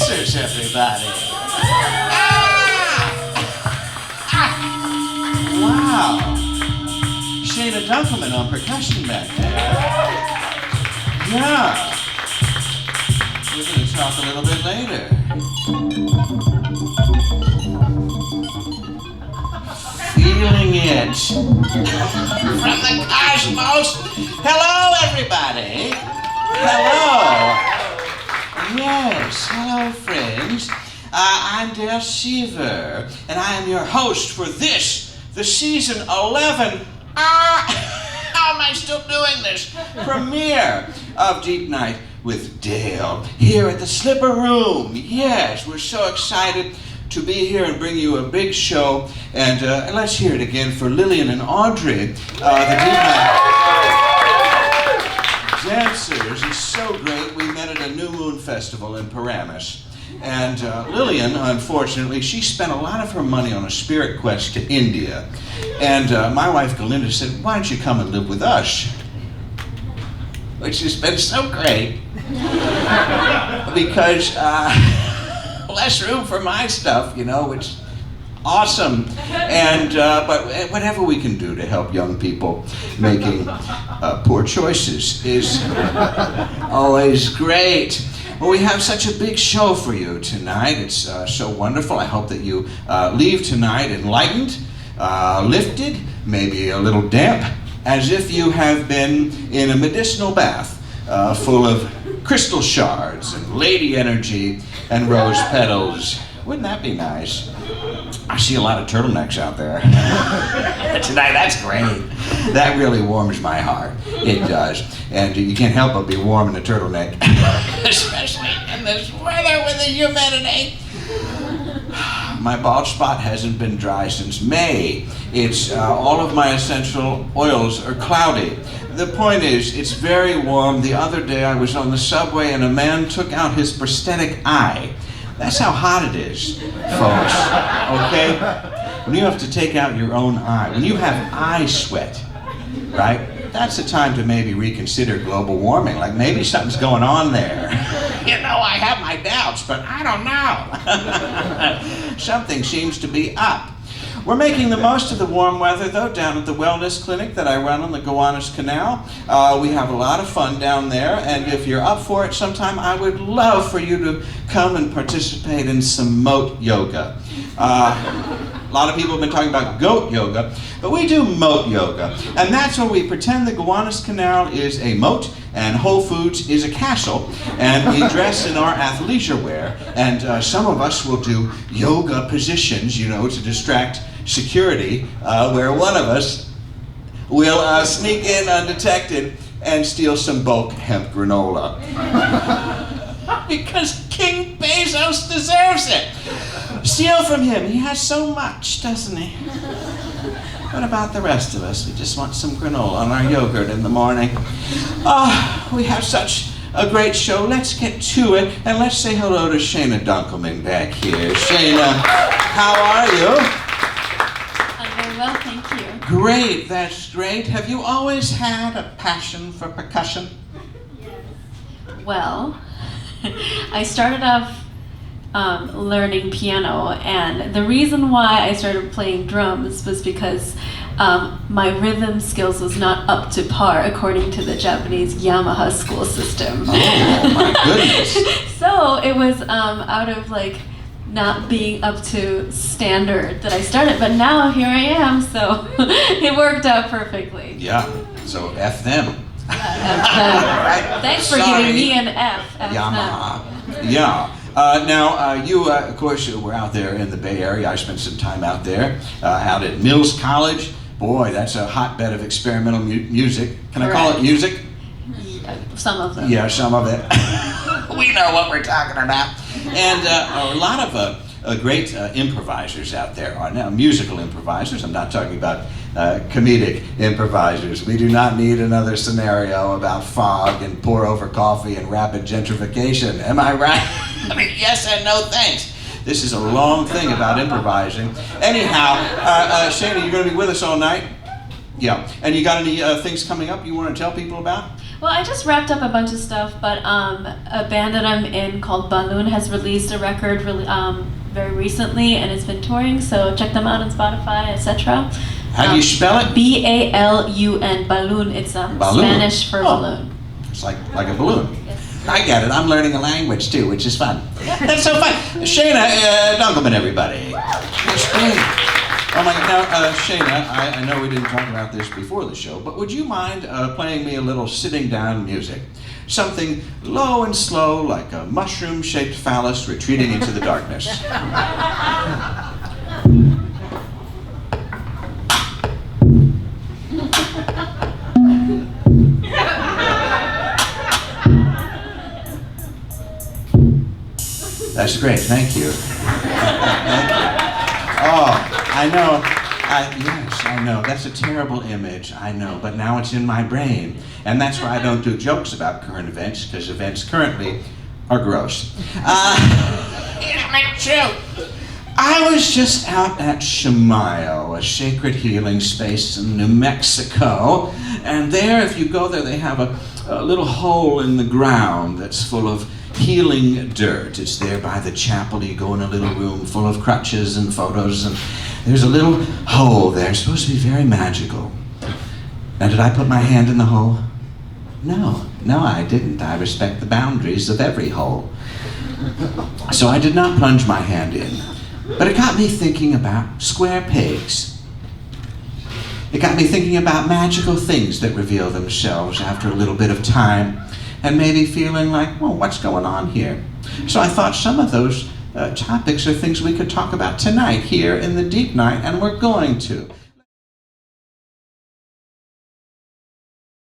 dancers, everybody. Wow. Shayna Dunkelman on percussion back there. Yeah. We're going to talk a little bit later. Feeling it. From the cosmos. Hello, everybody. Hello. Yes, hello, friends. I'm Dale Seaver, and I am your host for this, the season 11. How am I still doing this? Premiere of Deep Night with Dale here at the Slipper Room. Yes, we're so excited to be here and bring you a big show. And let's hear it again for Lillian and Audrey, the Deep Night dancers. It's so great. We met at a New Moon Festival in Paramus. And Lillian, unfortunately, she spent a lot of her money on a spirit quest to India. And my wife, Galinda, said, why don't you come and live with us? Which has been so great. Because less room for my stuff, you know, which is awesome. And, but whatever we can do to help young people making poor choices is always great. Well, we have such a big show for you tonight. It's so wonderful. I hope that you leave tonight enlightened, lifted, maybe a little damp, as if you have been in a medicinal bath full of crystal shards and lady energy and rose petals. Wouldn't that be nice? I see a lot of turtlenecks out there tonight. That's great. That really warms my heart. It does. And you can't help but be warm in a turtleneck, especially in this weather with the humidity. My bald spot hasn't been dry since May. It's all of my essential oils are cloudy. The point is, it's very warm. The other day I was on the subway and a man took out his prosthetic eye. That's how hot it is, folks, okay? When you have to take out your own eye, when you have eye sweat, right? That's the time to maybe reconsider global warming, like maybe something's going on there. You know, I have my doubts, but I don't know. Something seems to be up. We're making the most of the warm weather, though, down at the wellness clinic that I run on the Gowanus Canal. We have a lot of fun down there, and if you're up for it sometime, I would love for you to come and participate in some moat yoga. A lot of people have been talking about goat yoga, but we do moat yoga. And that's where we pretend the Gowanus Canal is a moat and Whole Foods is a castle, and we dress in our athleisure wear, and some of us will do yoga positions, you know, to distract security, where one of us will sneak in undetected and steal some bulk hemp granola. Because King Bezos deserves it. Steal from him. He has so much, doesn't he? What about the rest of us? We just want some granola on our yogurt in the morning. We have such a great show. Let's get to it, and let's say hello to Shayna Dunkelman back here. Shayna, how are you? I'm very well, thank you. Great, that's great. Have you always had a passion for percussion? Well, I started off learning piano, and the reason why I started playing drums was because my rhythm skills was not up to par according to the Japanese Yamaha school system. Oh my goodness. So it was out of like not being up to standard that I started, but now here I am, so it worked out perfectly. Yeah, so F them. Right. Thanks for giving me an F. Yamaha. Yeah. Now, you, of course, were out there in the Bay Area. I spent some time out there, out at Mills College. Boy, that's a hotbed of experimental music. Can I call it music? Yeah, some of them. Yeah, some of it. We know what we're talking about. And a lot of great improvisers out there are now musical improvisers. I'm not talking about comedic improvisers. We do not need another scenario about fog and pour over coffee and rapid gentrification. Am I right? I mean, yes and no thanks. This is a long thing about improvising. Anyhow, Shayna, you're going to be with us all night? Yeah. And you got any things coming up you want to tell people about? Well, I just wrapped up a bunch of stuff, but a band that I'm in called Balloon has released a record very recently, and it's been touring, so check them out on Spotify, etc. How do you spell it? B-A-L-U-N, Balloon. It's Balloon. Spanish for balloon. It's like a balloon. Yes. I get it. I'm learning a language too, which is fun. That's so fun. Shayna Dunkelman, everybody. That's great. Oh my God. Now, Shayna, I know we didn't talk about this before the show, but would you mind playing me a little sitting down music? Something low and slow, like a mushroom-shaped phallus retreating into the darkness. That's great, thank you. Oh, I know. Yes, I know. That's a terrible image, I know, but now it's in my brain. And that's why I don't do jokes about current events, because events currently are gross. Isn't it true? I was just out at Shamayo, a sacred healing space in New Mexico, and there, if you go there, they have a little hole in the ground that's full of healing dirt. It's there by the chapel. You go in a little room full of crutches and photos, and there's a little hole there. It's supposed to be very magical. Now, did I put my hand in the hole? No, I didn't. I respect the boundaries of every hole. So I did not plunge my hand in. But it got me thinking about square pegs. It got me thinking about magical things that reveal themselves after a little bit of time, and maybe feeling like, well, what's going on here? So I thought some of those topics are things we could talk about tonight here in the Deep Night, and we're going to.